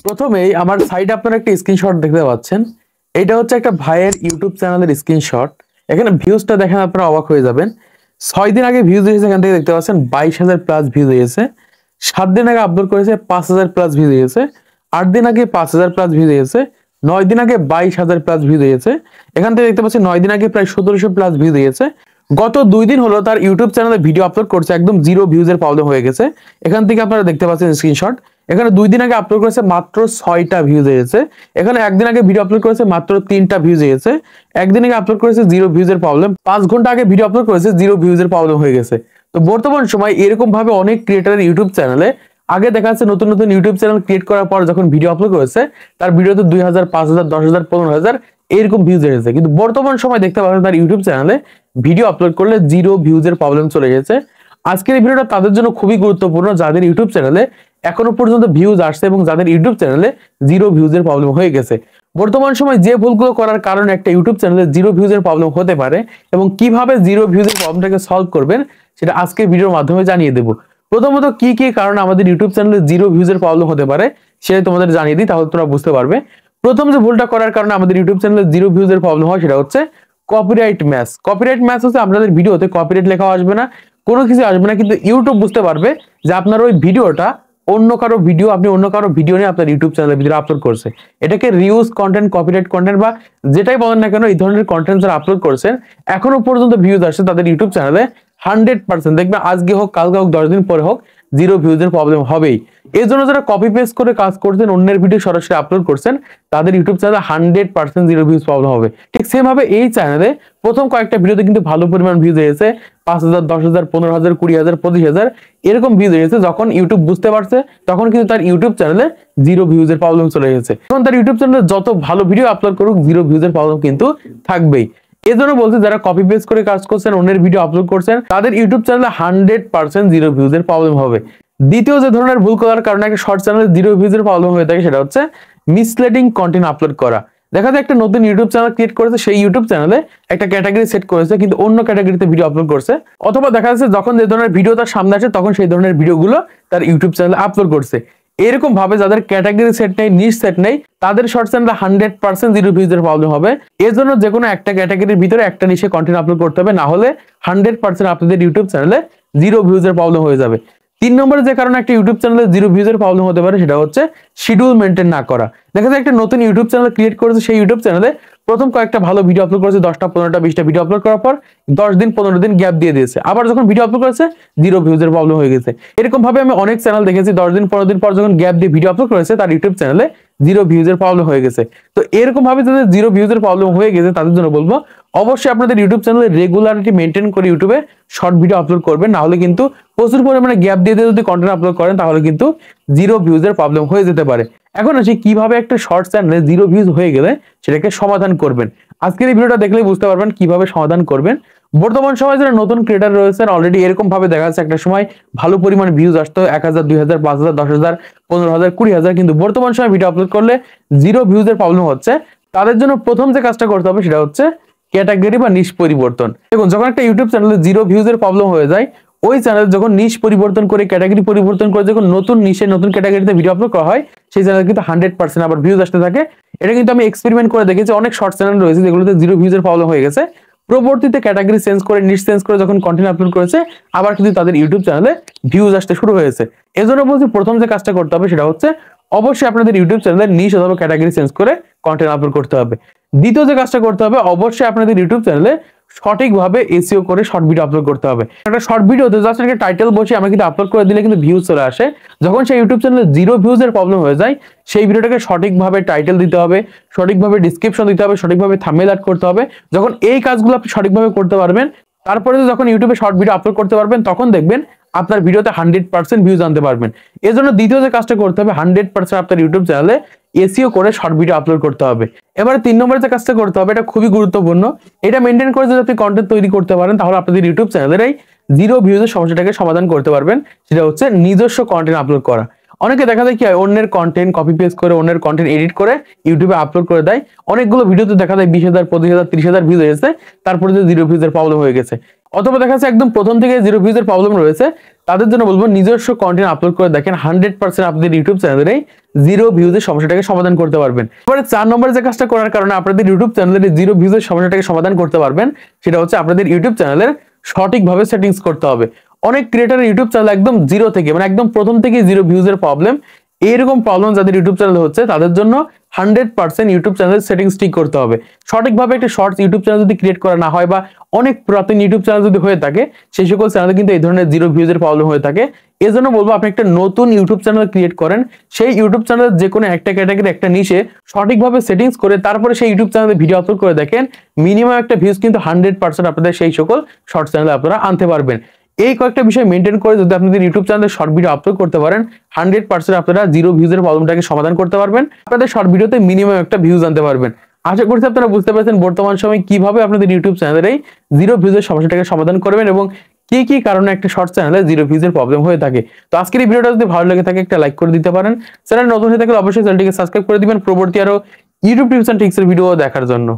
প্রথমেই আমার সাইডে আপনারা একটা স্ক্রিনশট দেখতে পাচ্ছেন। এটা হচ্ছে একটা ভাইয়ের ইউটিউব চ্যানেলের স্ক্রিনশট। এখানে ভিউজটা দেখেন আপনারা অবাক হয়ে যাবেন। 6 দিন আগে ভিউজ হয়েছে, এখান থেকে দেখতে পাচ্ছেন 22,000 প্লাস ভিউজ হয়েছে। 7 দিন আগে আপলোড করেছে 5,000 প্লাস ভিউজ হয়েছে। 8 দিন আগে 5,000 প্লাস ভিউজ হয়েছে। 9 দিন আগে 22,000 প্লাস ভিউজ হয়েছে। এখান থেকে দেখতে পাচ্ছেন 9 দিন আগে প্রায় 1700 প্লাস ভিউজ হয়েছে। গত 2 দিন হলো তার ইউটিউব চ্যানেলে ভিডিও আপলোড করছে, একদম জিরো ভিউজের প্রবলেম হয়ে গেছে। এখান থেকে আপনারা দেখতে পাচ্ছেন স্ক্রিনশট। এখানে 2 দিন আগে আপলোড করেছে মাত্র 6টা ভিউজ হয়েছে। এখানে একদিন আগে ভিডিও আপলোড করেছে মাত্র 3টা ভিউজ হয়েছে। একদিন আগে আপলোড করেছে জিরো ভিউজের প্রবলেম। 5 ঘন্টা আগে ভিডিও আপলোড করেছে জিরো ভিউজের প্রবলেম হয়ে গেছে। তো বর্তমান সময় এরকম ভাবে অনেক ক্রিয়েটরের ইউটিউব চ্যানেলে আগে দেখা যাচ্ছে নতুন নতুন ইউটিউব চ্যানেল ক্রিয়েট করার পর যখন ভিডিও আপলোড করেছে তার ভিডিওতে 2000, 5000, 10,000, 15,000 এরকম ভিউজ এসেছে। কিন্তু বর্তমান সময় দেখতে পাবেন তার ইউটিউব চ্যানেলে ভিডিও আপলোড করলে জিরো ভিউজের প্রবলেম চলে গেছে। আজকের এই ভিডিওটা তাদের জন্য খুবই গুরুত্বপূর্ণ যাদের ইউটিউব চ্যানেলে এখনো পর্যন্ত ভিউজ আসছে এবং যাদের ইউটিউব চ্যানেলে জিরো ভিউজের প্রবলেম হয়ে গেছে। বর্তমান সময় যে ভুলগুলো করার কারণে একটা ইউটিউব চ্যানেলে জিরো ভিউজের প্রবলেম হতে পারে এবং কিভাবে জিরো ভিউজের প্রবলেমটাকে সলভ করবেন সেটা আজকের ভিডিওর মাধ্যমে জানিয়ে দেবো। প্রথমত কি কি কারণে আমাদের ইউটিউব চ্যানেলে জিরো ভিউজের প্রবলেম হতে পারে সেটা তোমাদের জানিয়ে দিই, তাহলে তোমরা বুঝতে পারবে। প্রথম যে ভুলটা করার কারণে আমাদের ইউটিউব চ্যানেলে জিরো ভিউজের প্রবলেম হয় সেটা হচ্ছে কপিরাইট ম্যাচ। কপিরাইট ম্যাচ হচ্ছে আপনাদের ভিডিওতে কপিরাইট লেখাও আসবে না, কোনো কিছু আসবে না, কিন্তু ইউটিউব বুঝতে পারবে যে আপনার ওই ভিডিওটা অন্য কারো ভিডিও, আপনি অন্য কারো ভিডিও নিয়ে আপনার ইউটিউব চ্যানেলের ভিতরে আপলোড করছে। এটাকে রিউজ কন্টেন্ট, কপিরাইট কন্টেন্ট বা যেটাই বলেন না কেন, এই ধরনের কন্টেন্ট যারা আপলোড করছেন এখনো পর্যন্ত ভিউজ আসছে তাদের ইউটিউব চ্যানেলে 100% দেখবে আজকে হোক কালকে হোক 10 দিন পরে হোক জিরো ভিউজের প্রবলেম হবেই। এই জন্য যারা কপি পেস্ট করে কাজ করছেন, অন্যের ভিডিও সরাসরি আপলোড করছেন, তাদের ইউটিউব চ্যানেলে 100% জিরো ভিউজ প্রবলেম হবে। ঠিক সেম ভাবে এই চ্যানেলে প্রথম কয়েকটা ভিডিওতে কিন্তু ভালো পরিমাণ ভিউজ এসেছে, 5,000, 10,000, 15,000, 20,000, 25,000 এরকম ভিউজ এসেছে। যখন ইউটিউব বুঝতে পারছে তখন কিন্তু তার ইউটিউব চ্যানেলে জিরো ভিউজের প্রবলেম চলে গেছে। এখন তার ইউটিউব চ্যানেলে যত ভালো ভিডিও আপলোড করুক জিরো ভিউজের প্রবলেম কিন্তু থাকবেই। এই জন্য বলছি যারা কপি পেস্ট করে কাজ করছেন, অন্যের ভিডিও আপলোড করছেন, তাদের ইউটিউব চ্যানেলে 100% জিরো ভিউজের প্রবলেম হবে। দ্বিতীয় যে ধরনের ভুল করার কারণে একটা শর্ট চ্যানেলে জিরো ভিউজের প্রবলেম হয়ে থাকে সেটা হচ্ছে মিসলিডিং কন্টেন্ট আপলোড করা। দেখা যায় একটা নতুন ইউটিউব চ্যানেল ক্রিয়েট করেছে, সেই ইউটিউব চ্যানেলে একটা ক্যাটাগরি সেট করেছে কিন্তু অন্য ক্যাটাগরিতে ভিডিও আপলোড করছে, অথবা দেখা যাচ্ছে যখন যে ধরনের ভিডিও তার সামনে আসে তখন সেই ধরনের ভিডিওগুলো তার ইউটিউব চ্যানেলে আপলোড করছে। এরকম ভাবে যাদের ক্যাটাগরি সেট নেই, নিশ সেট নেই, তাদের শর্ট চ্যানেলে 100% জিরো ভিউজের প্রবলেম হবে। এর জন্য যে কোনো একটা ক্যাটাগরির ভিতরে একটা নিশে কন্টেন্ট আপলোড করতে হবে, না হলে 100% আপনাদের ইউটিউব চ্যানেলে জিরো ভিউজের প্রবলেম হয়ে যাবে। 3 নম্বরে যে কারণে একটা ইউটিউব চ্যানেলে জিরো ভিউজের প্রবলেম হতে পারে সেটা হচ্ছে শিডিউল মেনটেন না করা। দেখা যায় একটা নতুন ইউটিউব চ্যানেল ক্রিয়েট করেছে, সেই ইউটিউব চ্যানেলে প্রথম কয়েকটা ভালো ভিডিও আপলোড করেছে, 10টা 15টা 20টা ভিডিও আপলোড করার পর 10 দিন 15 দিন গ্যাপ দিয়ে দিয়েছে, আবার যখন ভিডিও আপলোড করেছে জিরো ভিউজের প্রবলেম হয়ে গেছে। এরকম ভাবে আমি অনেক চ্যানেল দেখেছি 10 দিন 15 দিন পর যখন গ্যাপ দিয়ে ভিডিও আপলোড করেছে তার ইউটিউব চ্যানেলে জিরো ভিউজের প্রবলেম হয়ে গেছে। তো এরকম ভাবে যাদের জিরো ভিউজের প্রবলেম হয়ে গেছে তাদের জন্য বলবো অবশ্যই আপনাদের ইউটিউব চ্যানেলে রেগুলারিটি মেনটেন করে ইউটিউবে শর্ট ভিডিও আপলোড করবেন, না হলে কিন্তু প্রচুর পরিমাণে গ্যাপ দিয়ে যদি কন্টেন্ট আপলোড করেন তাহলে কিন্তু জিরো ভিউজের প্রবলেম হয়ে যেতে পারে। এখন আসি কিভাবে একটা শর্ট চ্যানেলে জিরো ভিউজ হয়ে গেলে সেটাকে সমাধান করবেন। আজকের এই ভিডিওটা দেখলেই বুঝতে পারবেন কিভাবে সমাধান করবেন। বর্তমান সময় যারা নতুন ক্রিয়েটার রয়েছেন অলরেডি এরকম ভাবে দেখা যাচ্ছে একটা সময় ভালো পরিমাণ ভিউজ আসতো 1000, 2000, 5000, 10,000, 15,000, 20,000, কিন্তু বর্তমান সময় ভিডিও আপলোড করলে জিরো ভিউজের প্রবলেম হচ্ছে। তাদের জন্য প্রথম যে কাজটা করতে হবে সেটা হচ্ছে ক্যাটাগরি বা নিশ পরিবর্তন। দেখুন যখন একটা ইউটিউব চ্যানেলে জিরো ভিউজের প্রবলেম হয়ে যায়, ওই চ্যানেল যখন নিশ পরিবর্তন করে ক্যাটাগরি পরিবর্তন করে যখন নতুন নিশে নতুন ক্যাটাগরিতে ভিডিও আপলোড করা হয় সেই চ্যানেল কিন্তু 100% আবার ভিউজ আসতে থাকে। এটা কিন্তু আমি এক্সপেরিমেন্ট করে দেখেছি, অনেক শর্ট চ্যানেল রয়েছে যেগুলোতে জিরো ভিউজের প্রবলেম হয়ে গেছে। পরবর্তীতে ক্যাটাগরি চেঞ্জ করে নিশ চেঞ্জ করে যখন কন্টেন্ট আপলোড করেছে আবার কিন্তু তাদের ইউটিউব চ্যানেলে ভিউজ আসতে শুরু হয়েছে। এজন্য বলছি প্রথম যে কাজটা করতে হবে সেটা হচ্ছে অবশ্যই আপনাদের ইউটিউব চ্যানেলে নিশ অথবা ক্যাটাগরি চেঞ্জ করে কন্টেন্ট আপলোড করতে হবে। দ্বিতীয় যে কাজটা করতে হবে অবশ্যই আপনাদের ইউটিউব চ্যানেলে সঠিকভাবে এসইও করে শর্ট ভিডিও আপলোড করতে হবে। একটা শর্ট ভিডিওতে জাস্ট একটা টাইটেল বসে আমরা কিন্তু আপলোড করে দিলে কিন্তু ভিউজ চলে আসে। যখন সেই ইউটিউব চ্যানেলে জিরো ভিউজের প্রবলেম হয়ে যায় সেই ভিডিওটাকে সঠিকভাবে টাইটেল দিতে হবে, সঠিকভাবে ডিসক্রিপশন দিতে হবে, সঠিকভাবে থাম্বনেল অ্যাড করতে হবে। যখন এই কাজগুলো আপনি সঠিকভাবে করতে পারবেন তারপরে যখন ইউটিউবে শর্ট ভিডিও আপলোড করতে পারবেন তখন দেখবেন আপনার ভিডিওতে 100% ভিউজ আনতে পারবেন। এর জন্য দ্বিতীয় যে কাজটা করতে হবে 100% আপনার ইউটিউব চ্যানেলে এসইও করে শর্ট ভিডিও আপলোড করতে হবে। এবারে 3 নম্বরে যে কাজটা করতে হবে এটা খুবই গুরুত্বপূর্ণ। এটা মেনটেন করে যদি আপনি কন্টেন্ট তৈরি করতে পারেন তাহলে আপনাদের ইউটিউব চ্যানেলের এই জিরো ভিউজের সমস্যাটাকে সমাধান করতে পারবেন। সেটা হচ্ছে নিজস্ব কন্টেন্ট আপলোড করা। অনেকে দেখা যায় কি হয় অন্যের কন্টেন্ট কপি পেস্ট করে অন্যের কন্টেন্ট এডিট করে ইউটিউবে আপলোড করে দেয়। অনেকগুলো ভিডিওতে দেখা যায় 20,000, 25,000, 30,000 ভিউজ এসেছে, তারপরে যে জিরো ভিউজের প্রবলেম হয়ে গেছে। অথবা দেখা যাচ্ছে একদম প্রথম থেকে জিরো ভিউজের প্রবলেম রয়েছে, তাদের জন্য বলবো নিজস্ব কন্টেন্ট আপলোড করে দেখেন, 100% আপনাদের ইউটিউব চ্যানেলে জিরো ভিউজের সমস্যাটাকে সমাধান করতে পারবেন। এবারে 4 নম্বরে যে কাজটা করার কারণে আপনাদের ইউটিউব চ্যানেলের জিরো ভিউজের সমস্যাটাকে সমাধান করতে পারবেন, সেটা হচ্ছে আপনাদের ইউটিউব চ্যানেলের সঠিকভাবে সেটিংস করতে হবে। অনেক ক্রিয়েটরের ইউটিউব চ্যানেল একদম জিরো থেকে, মানে একদম প্রথম থেকে জিরো ভিউজের প্রবলেম, এইরকম প্রবলেম যাদের ইউটিউব চ্যানেল হচ্ছে তাদের জন্য 100% ইউটিউব চ্যানেলের সেটিংস ঠিক করতে হবে। সঠিকভাবে একটা শর্টস ইউটিউব চ্যানেল যদি ক্রিয়েট করা না হয় বা অনেক পুরাতন ইউটিউব চ্যানেল যদি হয়ে থাকে, সেই সকল চ্যানেলে কিন্তু এই ধরনের জিরো ভিউজের প্রবলেম হয়ে থাকে। এজন্য বলবো আপনি একটা নতুন ইউটিউব চ্যানেল ক্রিয়েট করেন, সেই ইউটিউব চ্যানেলের যে কোনো একটা ক্যাটাগরি একটা নিশে সঠিকভাবে সেটিংস করে তারপরে সেই ইউটিউব চ্যানেলে ভিডিও আপলোড করে দেখেন, মিনিমাম একটা ভিউজ কিন্তু 100% আপনাদের সেই সকল শর্ট চ্যানেলে আপনারা আনতে পারবেন। এই কয়েকটা বিষয় মেনটেন করে যদি আপনাদের ইউটিউব চ্যানেলে শর্ট ভিডিও আপলোড করতে পারেন, 100% আপনারা জিরো ভিউজের প্রবলেমটাকে সমাধান করতে পারবেন, আপনাদের শর্ট ভিডিওতে মিনিমাম একটা ভিউজ আনতে পারবেন। আশা করছি আপনারা বুঝতে পারছেন বর্তমান সময় কিভাবে আপনাদের ইউটিউব চ্যানেলের এই জিরো ভিউজের সমস্যাটাকে সমাধান করবেন এবং কি কি কারণে একটা শর্ট চ্যানেলে জিরো ভিউজের প্রবলেম হয়ে থাকে। তো আজকের এই ভিডিওটা যদি ভালো লেগে থাকে একটা লাইক করে দিতে পারেন, চ্যানেল নতুন হয়ে থাকলে অবশ্যই চ্যানেলটিকে সাবস্ক্রাইব করে দিবেন পরবর্তী আরো ইউটিউব টিপস এন্ড ট্রিক্সের ভিডিও দেখার জন্য।